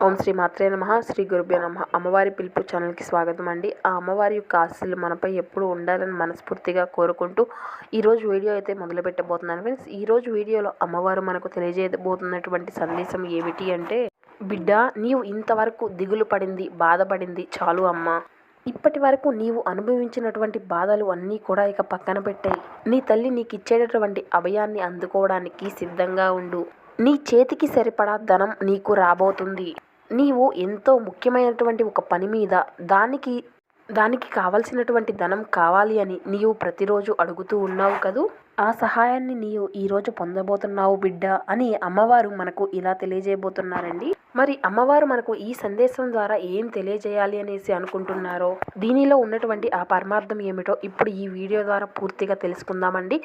ఓం శ్రీ మాత్రే నమః. శ్రీ గురుభ్యో నమః. అమ్మవారి పిలుపు ఛానల్కి స్వాగతం అండి. ఆ అమ్మవారి యొక్క ఆశీస్సులు మనపై ఎప్పుడు ఉండాలని మనస్ఫూర్తిగా కోరుకుంటూ ఈరోజు వీడియో అయితే మొదలు పెట్టబోతున్నాను ఫ్రెండ్స్. ఈరోజు వీడియోలో అమ్మవారు మనకు తెలియజేయబోతున్నటువంటి సందేశం ఏమిటి అంటే, బిడ్డ, నీవు ఇంతవరకు దిగులు పడింది, బాధపడింది చాలు అమ్మ. ఇప్పటి వరకు నీవు అనుభవించినటువంటి బాధలు అన్నీ కూడా ఇక పక్కన పెట్టాయి. నీ తల్లి నీకు ఇచ్చేటటువంటి అభయాన్ని అందుకోవడానికి సిద్ధంగా ఉండు. నీ చేతికి సరిపడా ధనం నీకు రాబోతుంది. నీవు ఎంతో ముఖ్యమైనటువంటి ఒక పని మీద దానికి కావలసినటువంటి ధనం కావాలి అని నీవు ప్రతిరోజు అడుగుతూ ఉన్నావు కదూ. ఆ సహాయాన్ని నీవు ఈరోజు పొందబోతున్నావు బిడ్డ అని అమ్మవారు మనకు ఇలా తెలియజేయబోతున్నారండి. మరి అమ్మవారు మనకు ఈ సందేశం ద్వారా ఏం తెలియజేయాలి అనేసి అనుకుంటున్నారో, దీనిలో ఉన్నటువంటి ఆ పరమార్థం ఏమిటో ఇప్పుడు ఈ వీడియో ద్వారా పూర్తిగా తెలుసుకుందామండి.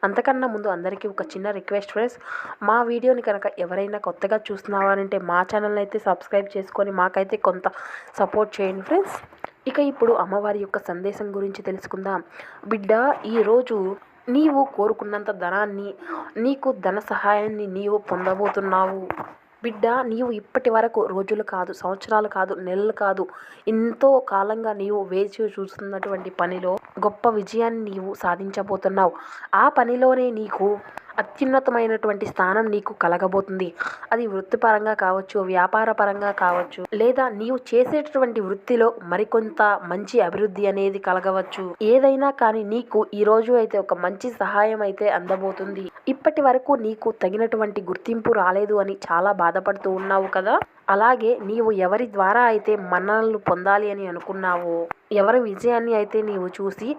అంతకన్నా ముందు అందరికీ ఒక చిన్న రిక్వెస్ట్ ఫ్రెండ్స్, మా వీడియోని కనుక ఎవరైనా కొత్తగా చూస్తున్నారంటే మా ఛానల్ని అయితే సబ్స్క్రైబ్ చేసుకొని మాకైతే కొంత సపోర్ట్ చేయండి ఫ్రెండ్స్. ఇక ఇప్పుడు అమ్మవారి యొక్క సందేశం గురించి తెలుసుకుందాం. బిడ్డ, ఈరోజు నీవు కోరుకున్నంత ధనాన్ని, నీకు ధన సహాయాన్ని నీవు పొందబోతున్నావు. బిడ్డ, నీవు ఇప్పటి వరకు రోజులు కాదు, సంవత్సరాలు కాదు, నెలలు కాదు, ఎంతో కాలంగా నీవు వేచి చూస్తున్నటువంటి పనిలో గొప్ప విజయాన్ని నీవు సాధించబోతున్నావు. ఆ పనిలోనే నీకు అత్యున్నతమైనటువంటి స్థానం నీకు కలగబోతుంది. అది వృత్తిపరంగా కావచ్చు, వ్యాపార పరంగా కావచ్చు, లేదా నీవు చేసేటటువంటి వృత్తిలో మరికొంత మంచి అభివృద్ధి అనేది కలగవచ్చు. ఏదైనా కానీ నీకు ఈరోజు అయితే ఒక మంచి సహాయం అయితే అందబోతుంది. ఇప్పటి వరకు నీకు తగినటువంటి గుర్తింపు రాలేదు అని చాలా బాధపడుతూ ఉన్నావు కదా. అలాగే నీవు ఎవరి ద్వారా అయితే మన్ననలు పొందాలి అని అనుకున్నావో, ఎవరి విజయాన్ని అయితే నీవు చూసి,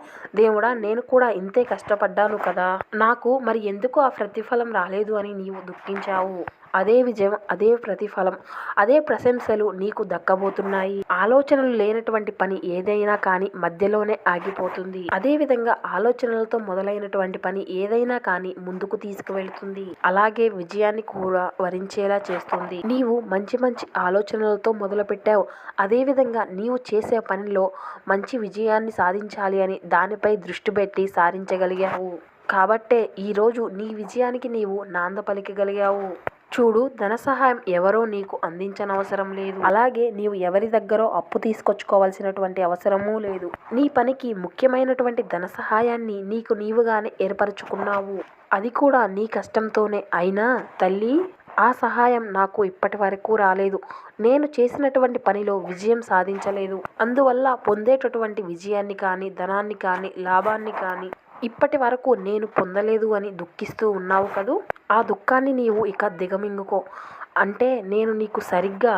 దేవుడా నేను కూడా ఇంతే కష్టపడ్డాను కదా, నాకు మరి ఎందుకు ఆ ప్రతిఫలం రాలేదు అని నీవు దుఃఖించావు. అదే విజయం, అదే ప్రతిఫలం, అదే ప్రశంసలు నీకు దక్కబోతున్నాయి. ఆలోచనలు లేనటువంటి పని ఏదైనా కానీ మధ్యలోనే ఆగిపోతుంది. అదే విధంగా ఆలోచనలతో మొదలైనటువంటి పని ఏదైనా కానీ ముందుకు తీసుకువెళ్తుంది. అలాగే విజయాన్ని కూడా వరించేలా చేస్తుంది. నీవు మంచి మంచి ఆలోచనలతో మొదలు పెట్టావు. అదేవిధంగా నీవు చేసే పనిలో మంచి విజయాన్ని సాధించాలి అని దానిపై దృష్టి పెట్టి సాధించగలిగావు. కాబట్టే ఈరోజు నీ విజయానికి నీవు నాంద పలికగలిగావు. చూడు, ధన సహాయం ఎవరో నీకు అందించనవసరం లేదు. అలాగే నీవు ఎవరి దగ్గరో అప్పు తీసుకొచ్చుకోవాల్సినటువంటి అవసరమూ లేదు. నీ పనికి ముఖ్యమైనటువంటి ధన సహాయాన్ని నీకు నీవుగానే ఏర్పరచుకున్నావు. అది కూడా నీ కష్టంతోనే. అయినా తల్లి, ఆ సహాయం నాకు ఇప్పటి వరకు రాలేదు. నేను చేసినటువంటి పనిలో విజయం సాధించలేదు. అందువల్ల పొందేటటువంటి విజయాన్ని కానీ, ధనాన్ని కానీ, లాభాన్ని కానీ ఇప్పటి వరకు నేను పొందలేదు అని దుఃఖిస్తూ ఉన్నావు కదూ. ఆ దుఃఖాన్ని నీవు ఇక దిగమింగుకో. అంటే నేను నీకు సరిగ్గా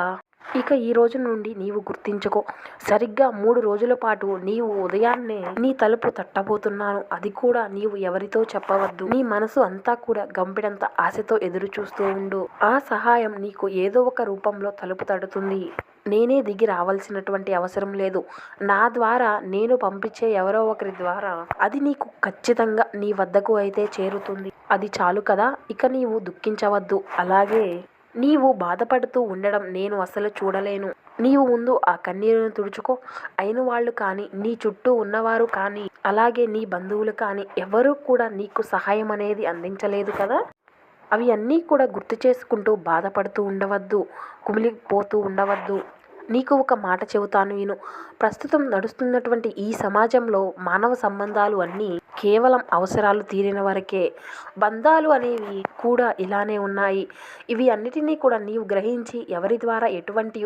ఇక ఈ రోజు నుండి నీవు గుర్తించుకో. సరిగ్గా 3 రోజుల పాటు నీవు ఉదయాన్నే నీ తలుపు తట్టబోతున్నాను. అది కూడా నీవు ఎవరితో చెప్పవద్దు. నీ మనసు అంతా కూడా గంపెడంత ఆశతో ఎదురు చూస్తూ ఉండు. ఆ సహాయం నీకు ఏదో ఒక రూపంలో తలుపు తడుతుంది. నేనే దిగి రావాల్సినటువంటి అవసరం లేదు. నా ద్వారా, నేను పంపించే ఎవరో ఒకరి ద్వారా అది నీకు ఖచ్చితంగా నీ వద్దకు అయితే చేరుతుంది. అది చాలు కదా. ఇక నీవు దుఃఖించవద్దు. అలాగే నీవు బాధపడుతూ ఉండడం నేను అసలు చూడలేను. నీవు ముందు ఆ కన్నీరును తుడుచుకో. అయిన వాళ్ళు కానీ, నీ చుట్టూ ఉన్నవారు కానీ, అలాగే నీ బంధువులు కానీ ఎవరూ కూడా నీకు సహాయం అనేది అందించలేదు కదా. అవి అన్నీ కూడా గుర్తు చేసుకుంటూ బాధపడుతూ ఉండవద్దు, కుమిలిపోతూ ఉండవద్దు. నీకు ఒక మాట చెబుతాను విను. ప్రస్తుతం నడుస్తున్నటువంటి ఈ సమాజంలో మానవ సంబంధాలు అన్నీ కేవలం అవసరాలు తీరిన వరకే. బంధాలు అనేవి కూడా ఇలానే ఉన్నాయి. ఇవి అన్నిటినీ కూడా నీవు గ్రహించి ఎవరి ద్వారా ఎటువంటి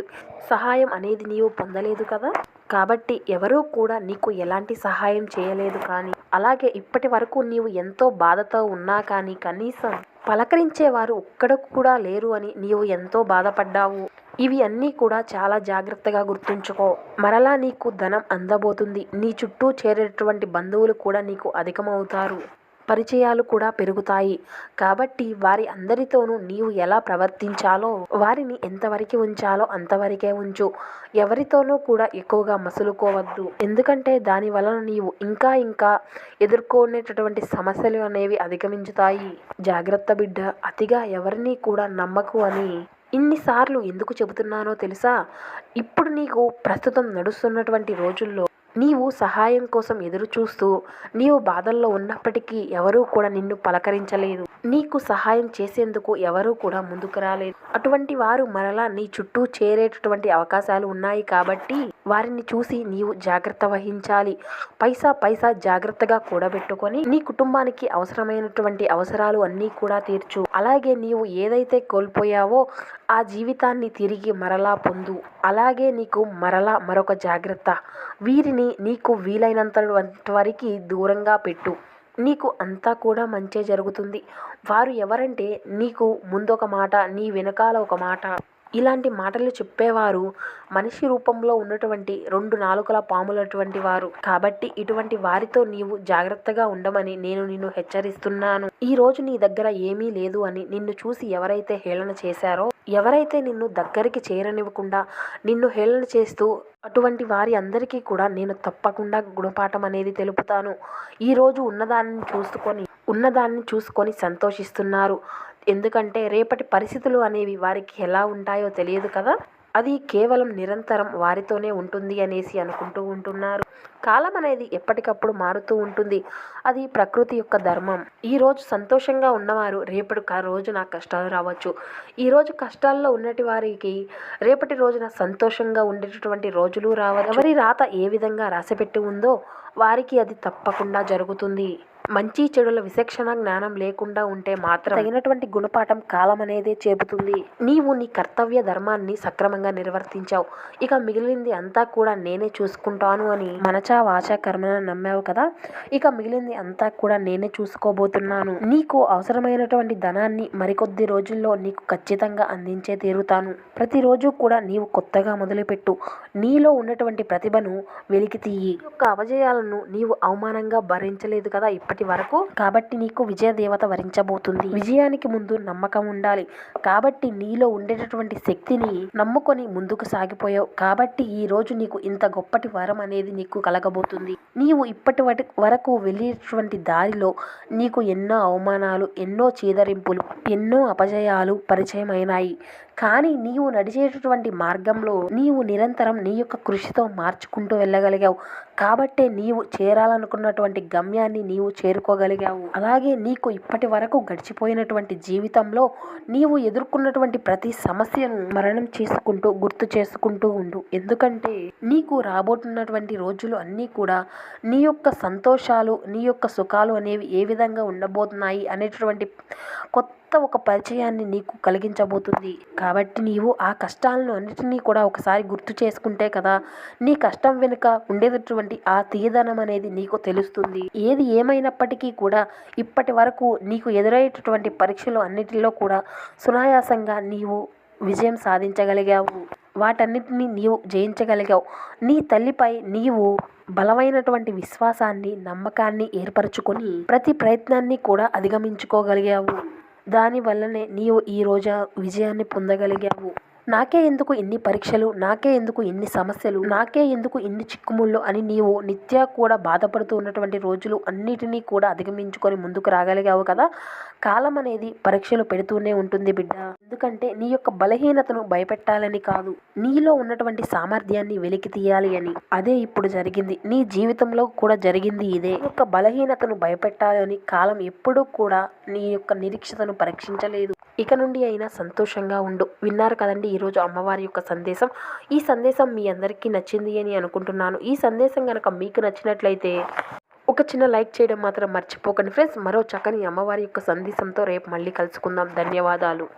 సహాయం అనేది నీవు పొందలేదు కదా. కాబట్టి ఎవరూ కూడా నీకు ఎలాంటి సహాయం చేయలేదు. కానీ అలాగే ఇప్పటి వరకు నీవు ఎంతో బాధతో ఉన్నా కానీ కనీసం పలకరించేవారు ఒక్కడ కూడా లేరు అని నీవు ఎంతో బాధపడ్డావు. ఇవి అన్నీ కూడా చాలా జాగ్రత్తగా గుర్తుంచుకో. మరలా నీకు ధనం అందబోతుంది. నీ చుట్టూ చేరేటటువంటి బంధువులు కూడా నీకు అధికమవుతారు. పరిచయాలు కూడా పెరుగుతాయి. కాబట్టి వారి అందరితోనూ నీవు ఎలా ప్రవర్తించాలో, వారిని ఎంతవరకు ఉంచాలో అంతవరకే ఉంచు. ఎవరితోనూ కూడా ఎక్కువగా మసులుకోవద్దు. ఎందుకంటే దాని వలన నీవు ఇంకా ఎదుర్కొనేటటువంటి సమస్యలు అనేవి అధిగమించుతాయి. జాగ్రత్త బిడ్డ, అతిగా ఎవరిని కూడా నమ్మకు అని ఇన్నిసార్లు ఎందుకు చెబుతున్నానో తెలుసా. ఇప్పుడు నీకు ప్రస్తుతం నడుస్తున్నటువంటి రోజుల్లో నీవు సహాయం కోసం ఎదురు చూస్తూ నీవు బాధల్లో ఉన్నప్పటికీ ఎవరూ కూడా నిన్ను పలకరించలేదు. నీకు సహాయం చేసేందుకు ఎవరూ కూడా ముందుకు రాలేదు. అటువంటి వారు మరలా నీ చుట్టూ చేరేటటువంటి అవకాశాలు ఉన్నాయి కాబట్టి వారిని చూసి నీవు జాగ్రత్త వహించాలి. పైసా జాగ్రత్తగా కూడబెట్టుకొని నీ కుటుంబానికి అవసరమైనటువంటి అవసరాలు అన్నీ కూడా తీర్చు. అలాగే నీవు ఏదైతే కోల్పోయావో ఆ జీవితాన్ని తిరిగి మరలా పొందు. అలాగే నీకు మరలా మరొక జాగ్రత్త, వీరిని నీకు వీలైనంత వరకు దూరంగా పెట్టు. నీకు అంతా కూడా మంచే జరుగుతుంది. వారు ఎవరంటే నీకు ముందొక మాట, నీ వెనకాల ఒక మాట, ఇలాంటి మాటలు చెప్పేవారు మనిషి రూపంలో ఉన్నటువంటి 2 నాలుకల పాములటువంటి వారు. కాబట్టి ఇటువంటి వారితో నీవు జాగ్రత్తగా ఉండమని నేను నిన్ను హెచ్చరిస్తున్నాను. ఈ రోజు నీ దగ్గర ఏమీ లేదు అని నిన్ను చూసి ఎవరైతే హేళన చేశారో, ఎవరైతే నిన్ను దగ్గరికి చేరనివ్వకుండా నిన్ను హేళన చేస్తూ అటువంటి వారి అందరికీ కూడా నేను తప్పకుండా గుణపాఠం అనేది తెలుపుతాను. ఈరోజు ఉన్నదాన్ని చూసుకొని సంతోషిస్తున్నారు. ఎందుకంటే రేపటి పరిస్థితులు అనేవి వారికి ఎలా ఉంటాయో తెలియదు కదా. అది కేవలం నిరంతరం వారితోనే ఉంటుంది అనేసి అనుకుంటూ ఉంటున్నారు. కాలం అనేది ఎప్పటికప్పుడు మారుతూ ఉంటుంది. అది ప్రకృతి యొక్క ధర్మం. ఈరోజు సంతోషంగా ఉన్నవారు రేపటి రోజున కష్టాలు రావచ్చు. ఈరోజు కష్టాల్లో ఉన్నటి వారికి రేపటి రోజున సంతోషంగా ఉండేటటువంటి రోజులు రావచ్చు. ఎవరి రాత ఏ విధంగా రాసిపెట్టి ఉందో వారికి అది తప్పకుండా జరుగుతుంది. మంచి చెడుల విచక్షణ జ్ఞానం లేకుండా ఉంటే మాత్రం తగినటువంటి గుణపాఠం కాలం అనేదే చెబుతుంది. నీవు నీ కర్తవ్య ధర్మాన్ని సక్రమంగా నిర్వర్తించావు. ఇక మిగిలింది అంతా కూడా నేనే చూసుకుంటాను అని మనచా వాచా కర్మన నమ్మావు కదా. ఇక మిగిలింది అంతా కూడా నేనే చూసుకోబోతున్నాను. నీకు అవసరమైనటువంటి ధనాన్ని మరికొద్ది రోజుల్లో నీకు ఖచ్చితంగా అందించే తీరుతాను. ప్రతిరోజు కూడా నీవు కొత్తగా మొదలుపెట్టు. నీలో ఉన్నటువంటి ప్రతిభను వెలికి తీయి. యొక్క అపజయాలను నీవు అవమానంగా భరించలేదు కదా ఇప్పటి వరకు. కాబట్టి నీకు విజయ దేవత వరించబోతుంది. విజయానికి ముందు నమ్మకం ఉండాలి. కాబట్టి నీలో ఉండేటటువంటి శక్తిని నమ్ముకొని ముందుకు సాగిపోయావు. కాబట్టి ఈ రోజు నీకు ఇంత గొప్పటి వరం అనేది నీకు కలగబోతుంది. నీవు ఇప్పటి వరకు వెళ్ళేటువంటి దారిలో నీకు ఎన్నో అవమానాలు, ఎన్నో చీదరింపులు, ఎన్నో అపజయాలు పరిచయం అయినాయి. కానీ నీవు నడిచేటటువంటి మార్గంలో నీవు నిరంతరం నీ యొక్క కృషితో మార్చుకుంటూ వెళ్ళగలిగావు. కాబట్టే నీవు చేరాలనుకున్నటువంటి గమ్యాన్ని నీవు చేరుకోగలిగావు. అలాగే నీకు ఇప్పటి వరకు గడిచిపోయినటువంటి జీవితంలో నీవు ఎదుర్కొన్నటువంటి ప్రతి సమస్యను మరణం చేసుకుంటూ గుర్తు చేసుకుంటూ ఉండు. ఎందుకంటే నీకు రాబోతున్నటువంటి రోజులు అన్నీ కూడా నీ యొక్క సంతోషాలు, నీ యొక్క సుఖాలు అనేవి ఏ విధంగా ఉండబోతున్నాయి అనేటటువంటి కొత్త ఒక పరిచయాన్ని నీకు కలిగించబోతుంది. కాబట్టి నీవు ఆ కష్టాలను అన్నిటినీ కూడా ఒకసారి గుర్తు చేసుకుంటే కదా నీ కష్టం వెనుక ఉండేటటువంటి ఆ తీయదనం అనేది నీకు తెలుస్తుంది. ఏది ఏమైనప్పటికీ కూడా ఇప్పటి వరకు నీకు ఎదురయ్యేటటువంటి పరీక్షలు అన్నిటిలో కూడా సునాయాసంగా నీవు విజయం సాధించగలిగావు. వాటన్నిటిని నీవు జయించగలిగావు. నీ తల్లిపై నీవు బలమైనటువంటి విశ్వాసాన్ని, నమ్మకాన్ని ఏర్పరచుకొని ప్రతి ప్రయత్నాన్ని కూడా అధిగమించుకోగలిగావు. దానివల్లనే నీవు ఈ రోజు విజయాన్ని పొందగలిగావు. నాకే ఎందుకు ఇన్ని పరీక్షలు, నాకే ఎందుకు ఇన్ని సమస్యలు, నాకే ఎందుకు ఇన్ని చిక్కుముళ్ళు అని నీవు నిత్యా కూడా బాధపడుతూ ఉన్నటువంటి రోజులు అన్నిటినీ కూడా అధిగమించుకొని ముందుకు రాగలిగావు కదా. కాలం అనేది పరీక్షలు పెడుతూనే ఉంటుంది బిడ్డ. ఎందుకంటే నీ యొక్క బలహీనతను భయపెట్టాలని కాదు, నీలో ఉన్నటువంటి సామర్థ్యాన్ని వెలికి తీయాలి అని. అదే ఇప్పుడు జరిగింది. నీ జీవితంలో కూడా జరిగింది ఇదే. నీ యొక్క బలహీనతను భయపెట్టాలని కాలం ఎప్పుడూ కూడా నీ యొక్క నిరీక్షతను పరీక్షించలేదు. ఇక నుండి అయినా సంతోషంగా ఉండు. విన్నారు కదండి ఈరోజు అమ్మవారి యొక్క సందేశం. ఈ సందేశం మీ అందరికీ నచ్చింది అని అనుకుంటున్నాను. ఈ సందేశం కనుక మీకు నచ్చినట్లయితే ఒక చిన్న లైక్ చేయడం మాత్రం మర్చిపోకండి ఫ్రెండ్స్. మరో చక్కని అమ్మవారి యొక్క సందేశంతో రేపు మళ్ళీ కలుసుకుందాం. ధన్యవాదాలు.